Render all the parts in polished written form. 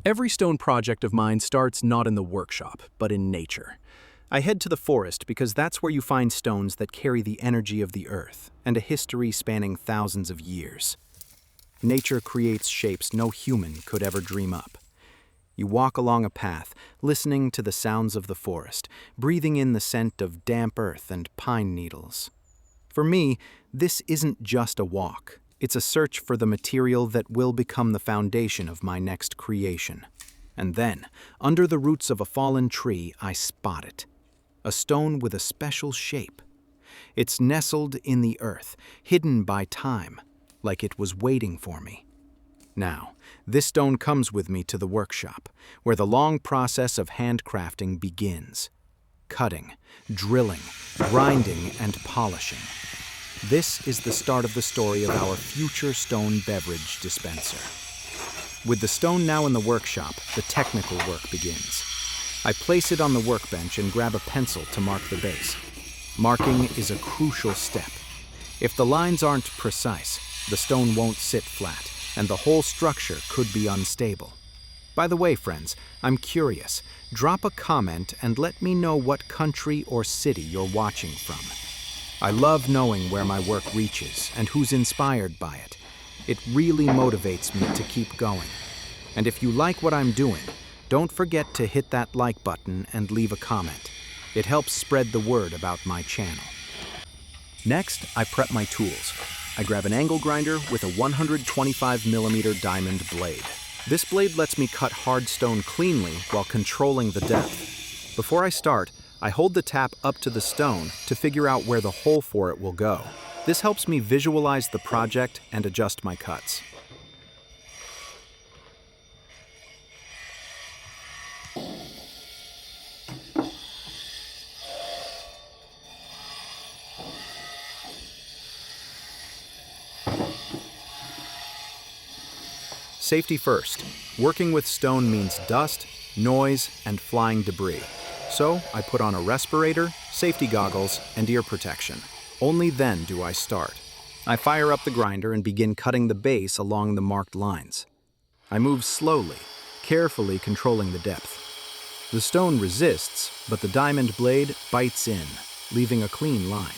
Every stone project of mine starts not in the workshop, but in nature. I head to the forest because that's where you find stones that carry the energy of the earth and a history spanning thousands of years. Nature creates shapes no human could ever dream up. You walk along a path, listening to the sounds of the forest, breathing in the scent of damp earth and pine needles. For me, this isn't just a walk. It's a search for the material that will become the foundation of my next creation. And then, under the roots of a fallen tree, I spot it. A stone with a special shape. It's nestled in the earth, hidden by time, like it was waiting for me. Now, this stone comes with me to the workshop, where the long process of handcrafting begins. Cutting, drilling, grinding, and polishing. This is the start of the story of our future stone beverage dispenser. With the stone now in the workshop, the technical work begins. I place it on the workbench and grab a pencil to mark the base. Marking is a crucial step. If the lines aren't precise, the stone won't sit flat, and the whole structure could be unstable. By the way, friends, I'm curious. Drop a comment and let me know what country or city you're watching from. I love knowing where my work reaches and who's inspired by it. It really motivates me to keep going. And if you like what I'm doing, don't forget to hit that like button and leave a comment. It helps spread the word about my channel. Next, I prep my tools. I grab an angle grinder with a 125mm diamond blade. This blade lets me cut hard stone cleanly while controlling the depth. Before I start, I hold the tap up to the stone to figure out where the hole for it will go. This helps me visualize the project and adjust my cuts. Safety first. Working with stone means dust, noise, and flying debris. So I put on a respirator, safety goggles, and ear protection. Only then do I start. I fire up the grinder and begin cutting the base along the marked lines. I move slowly, carefully controlling the depth. The stone resists, but the diamond blade bites in, leaving a clean line.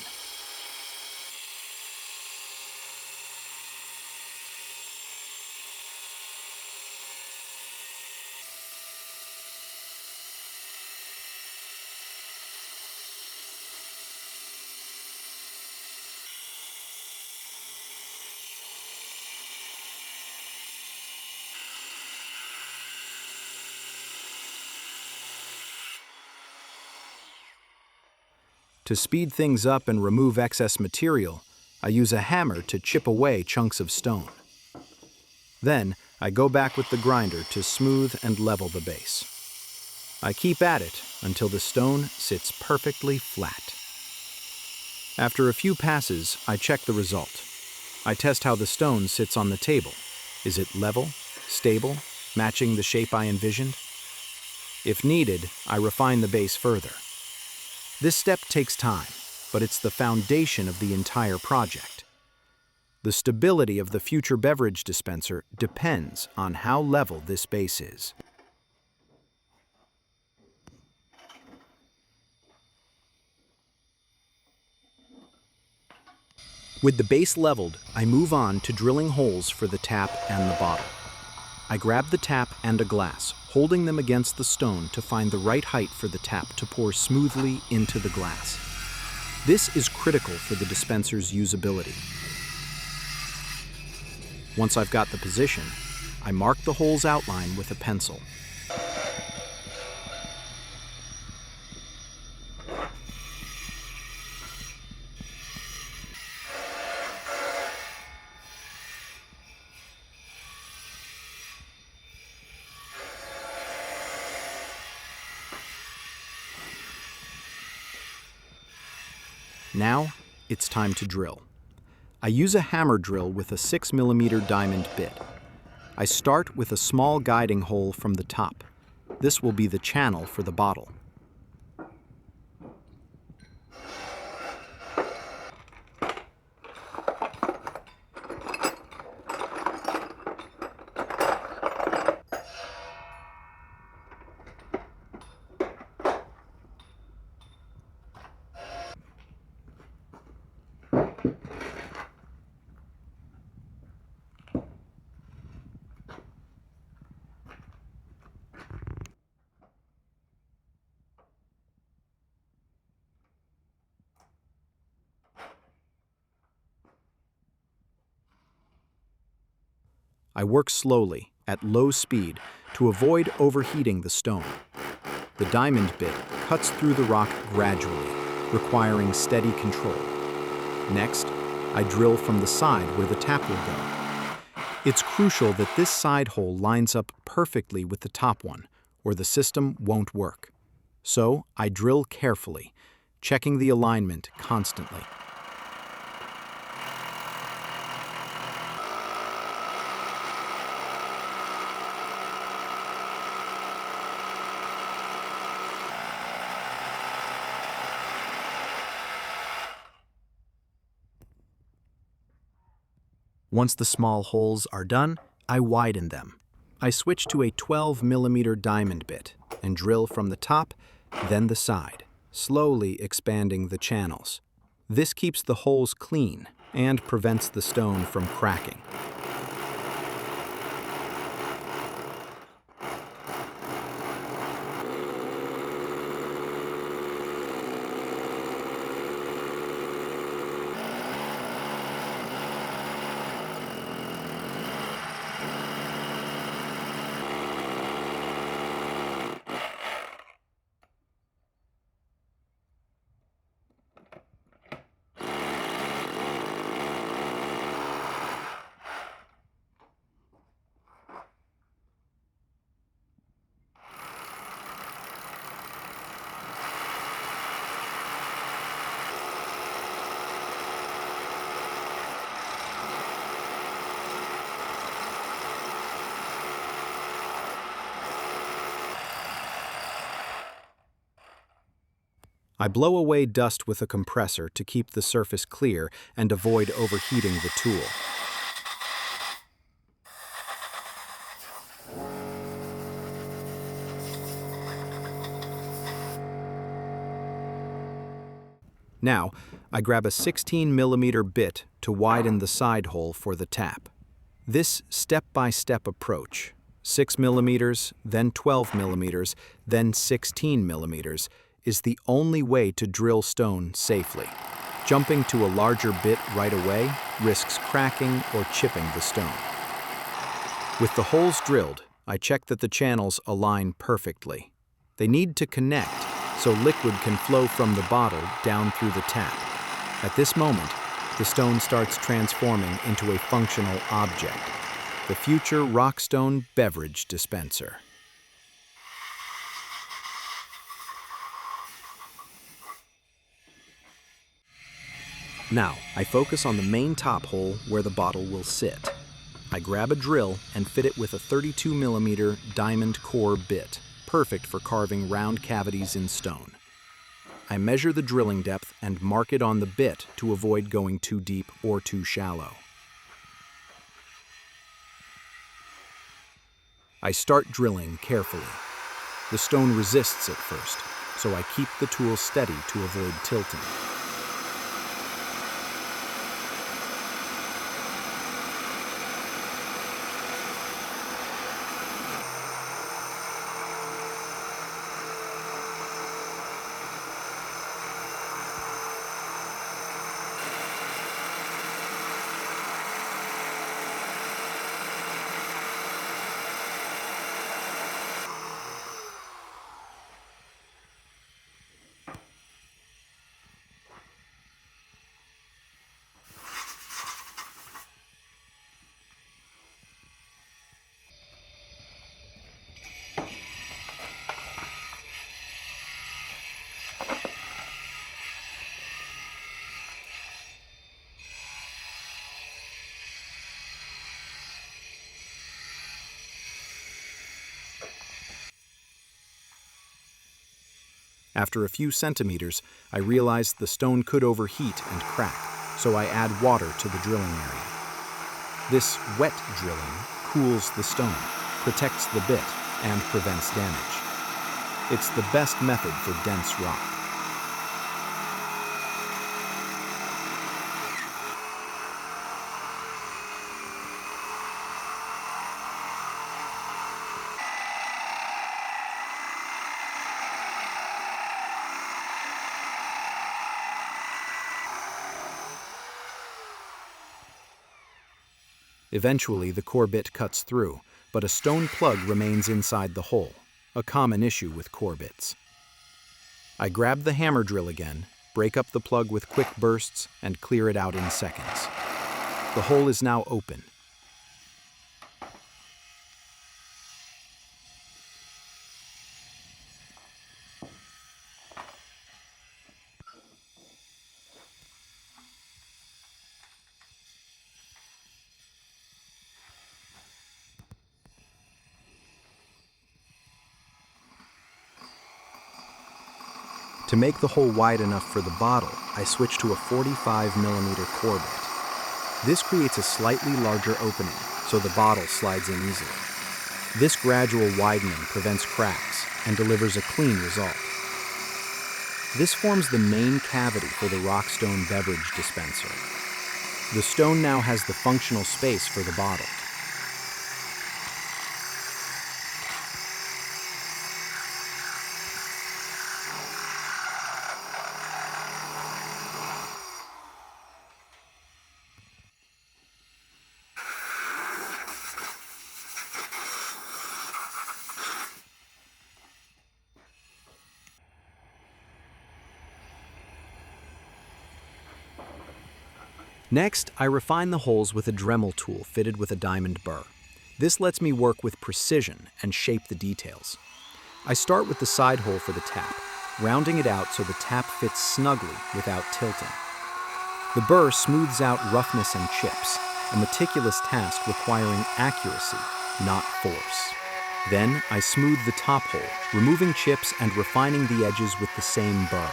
To speed things up and remove excess material, I use a hammer to chip away chunks of stone. Then, I go back with the grinder to smooth and level the base. I keep at it until the stone sits perfectly flat. After a few passes, I check the result. I test how the stone sits on the table. Is it level, stable, matching the shape I envisioned? If needed, I refine the base further. This step takes time, but it's the foundation of the entire project. The stability of the future beverage dispenser depends on how level this base is. With the base leveled, I move on to drilling holes for the tap and the bottle. I grab the tap and a glass, holding them against the stone to find the right height for the tap to pour smoothly into the glass. This is critical for the dispenser's usability. Once I've got the position, I mark the hole's outline with a pencil. Now, it's time to drill. I use a hammer drill with a 6mm diamond bit. I start with a small guiding hole from the top. This will be the channel for the bottle. I work slowly, at low speed, to avoid overheating the stone. The diamond bit cuts through the rock gradually, requiring steady control. Next, I drill from the side where the tap will go. It's crucial that this side hole lines up perfectly with the top one, or the system won't work. So I drill carefully, checking the alignment constantly. Once the small holes are done, I widen them. I switch to a 12mm diamond bit and drill from the top, then the side, slowly expanding the channels. This keeps the holes clean and prevents the stone from cracking. I blow away dust with a compressor to keep the surface clear and avoid overheating the tool. Now, I grab a 16mm bit to widen the side hole for the tap. This step-by-step approach, 6mm, then 12mm, then 16mm, is the only way to drill stone safely. Jumping to a larger bit right away risks cracking or chipping the stone. With the holes drilled, I check that the channels align perfectly. They need to connect so liquid can flow from the bottle down through the tap. At this moment, the stone starts transforming into a functional object, the future Ringstone beverage dispenser. Now, I focus on the main top hole where the bottle will sit. I grab a drill and fit it with a 32mm diamond core bit, perfect for carving round cavities in stone. I measure the drilling depth and mark it on the bit to avoid going too deep or too shallow. I start drilling carefully. The stone resists at first, so I keep the tool steady to avoid tilting. After a few centimeters, I realized the stone could overheat and crack, so I add water to the drilling area. This wet drilling cools the stone, protects the bit, and prevents damage. It's the best method for dense rock. Eventually, the core bit cuts through, but a stone plug remains inside the hole, a common issue with core bits. I grab the hammer drill again, break up the plug with quick bursts, and clear it out in seconds. The hole is now open. To make the hole wide enough for the bottle, I switch to a 45mm core bit. This creates a slightly larger opening, so the bottle slides in easily. This gradual widening prevents cracks and delivers a clean result. This forms the main cavity for the Ringstone beverage dispenser. The stone now has the functional space for the bottle. Next, I refine the holes with a Dremel tool fitted with a diamond burr. This lets me work with precision and shape the details. I start with the side hole for the tap, rounding it out so the tap fits snugly without tilting. The burr smooths out roughness and chips, a meticulous task requiring accuracy, not force. Then, I smooth the top hole, removing chips and refining the edges with the same burr.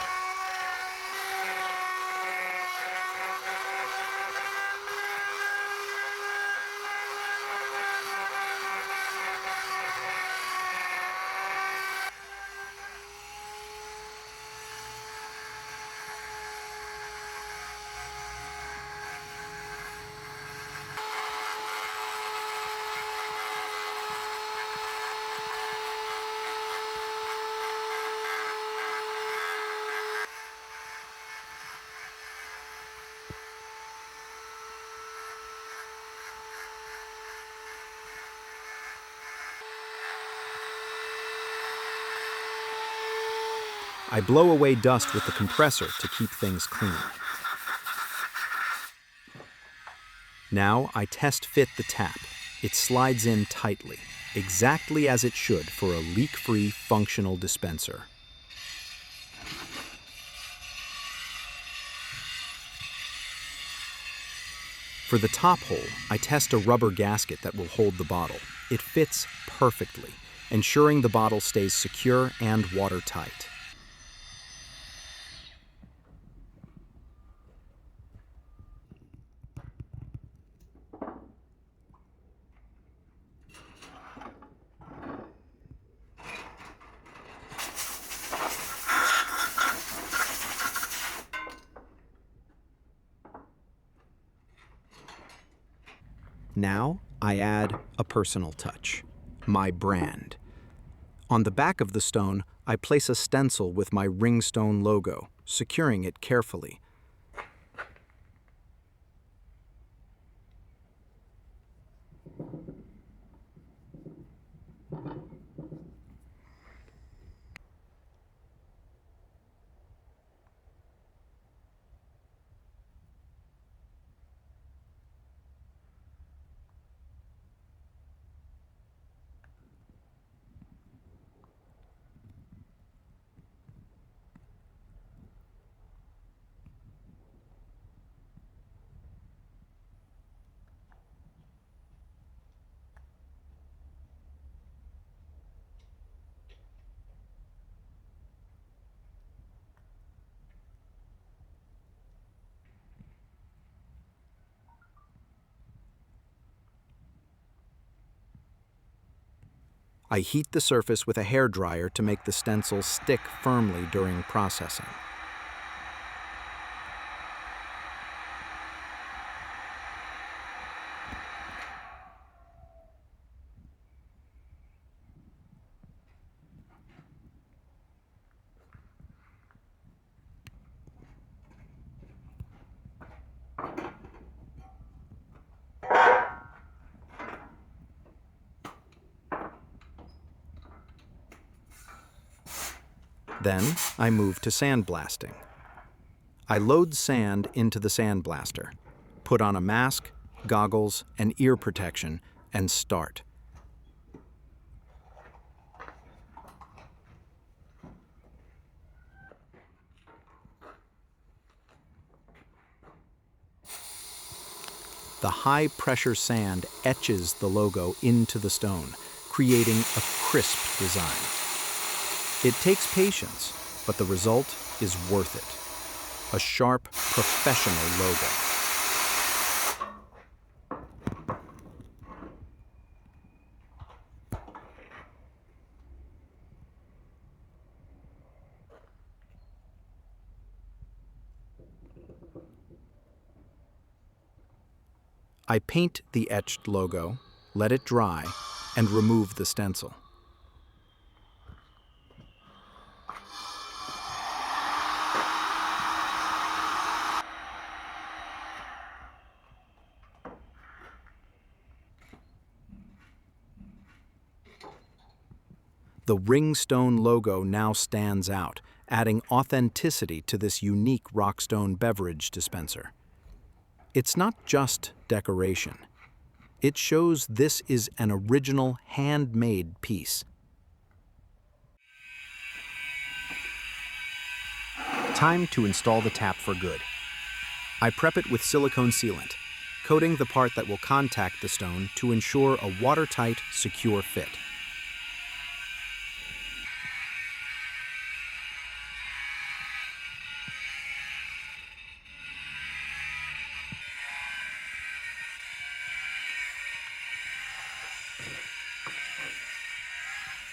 I blow away dust with the compressor to keep things clean. Now I test fit the tap. It slides in tightly, exactly as it should for a leak-free functional dispenser. For the top hole, I test a rubber gasket that will hold the bottle. It fits perfectly, ensuring the bottle stays secure and watertight. Now, I add a personal touch, my brand. On the back of the stone, I place a stencil with my Ringstone logo, securing it carefully. I heat the surface with a hairdryer to make the stencil stick firmly during processing. Then I move to sandblasting. I load sand into the sandblaster, put on a mask, goggles, and ear protection, and start. The high-pressure sand etches the logo into the stone, creating a crisp design. It takes patience, but the result is worth it. A sharp, professional logo. I paint the etched logo, let it dry, and remove the stencil. The Ringstone logo now stands out, adding authenticity to this unique Rockstone beverage dispenser. It's not just decoration. It shows this is an original handmade piece. Time to install the tap for good. I prep it with silicone sealant, coating the part that will contact the stone to ensure a watertight, secure fit.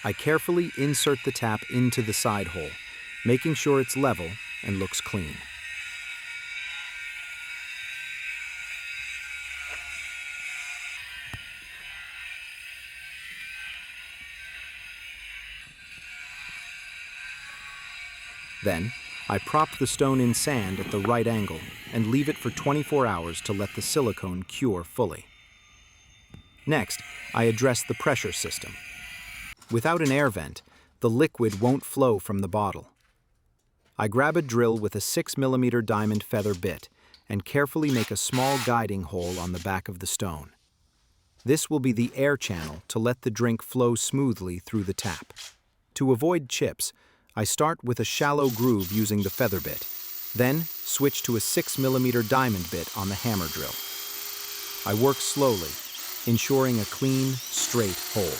I carefully insert the tap into the side hole, making sure it's level and looks clean. Then, I prop the stone in sand at the right angle and leave it for 24 hours to let the silicone cure fully. Next, I address the pressure system. Without an air vent, the liquid won't flow from the bottle. I grab a drill with a 6mm diamond feather bit and carefully make a small guiding hole on the back of the stone. This will be the air channel to let the drink flow smoothly through the tap. To avoid chips, I start with a shallow groove using the feather bit, then switch to a 6mm diamond bit on the hammer drill. I work slowly, ensuring a clean, straight hole.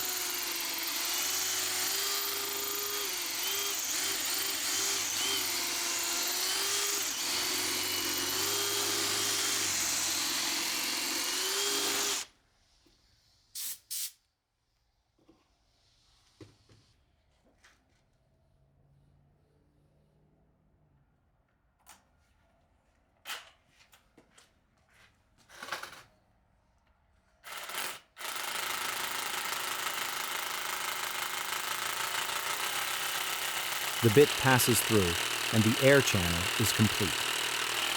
The bit passes through, and the air channel is complete.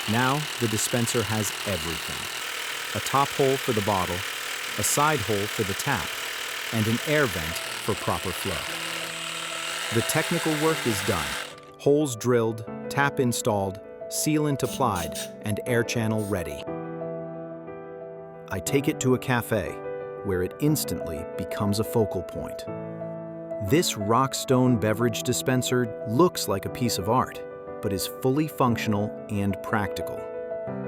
Now, the dispenser has everything. A top hole for the bottle, a side hole for the tap, and an air vent for proper flow. The technical work is done. Holes drilled, tap installed, sealant applied, and air channel ready. I take it to a café, where it instantly becomes a focal point. This Rockstone beverage dispenser looks like a piece of art, but is fully functional and practical.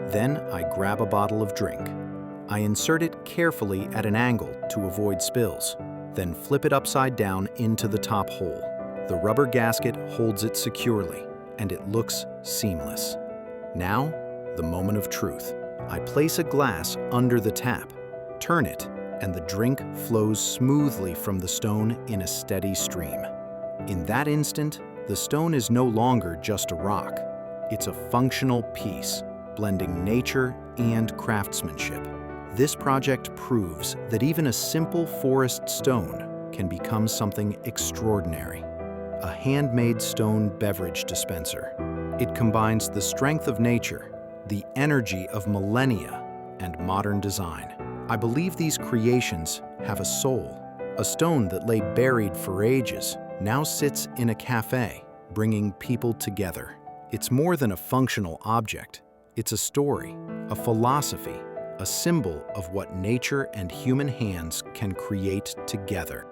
Then I grab a bottle of drink. I insert it carefully at an angle to avoid spills, then flip it upside down into the top hole. The rubber gasket holds it securely, and it looks seamless. Now, the moment of truth. I place a glass under the tap, turn it, and the drink flows smoothly from the stone in a steady stream. In that instant, the stone is no longer just a rock. It's a functional piece, blending nature and craftsmanship. This project proves that even a simple forest stone can become something extraordinary. A handmade stone beverage dispenser. It combines the strength of nature, the energy of millennia, and modern design. I believe these creations have a soul. A stone that lay buried for ages now sits in a cafe, bringing people together. It's more than a functional object. It's a story, a philosophy, a symbol of what nature and human hands can create together.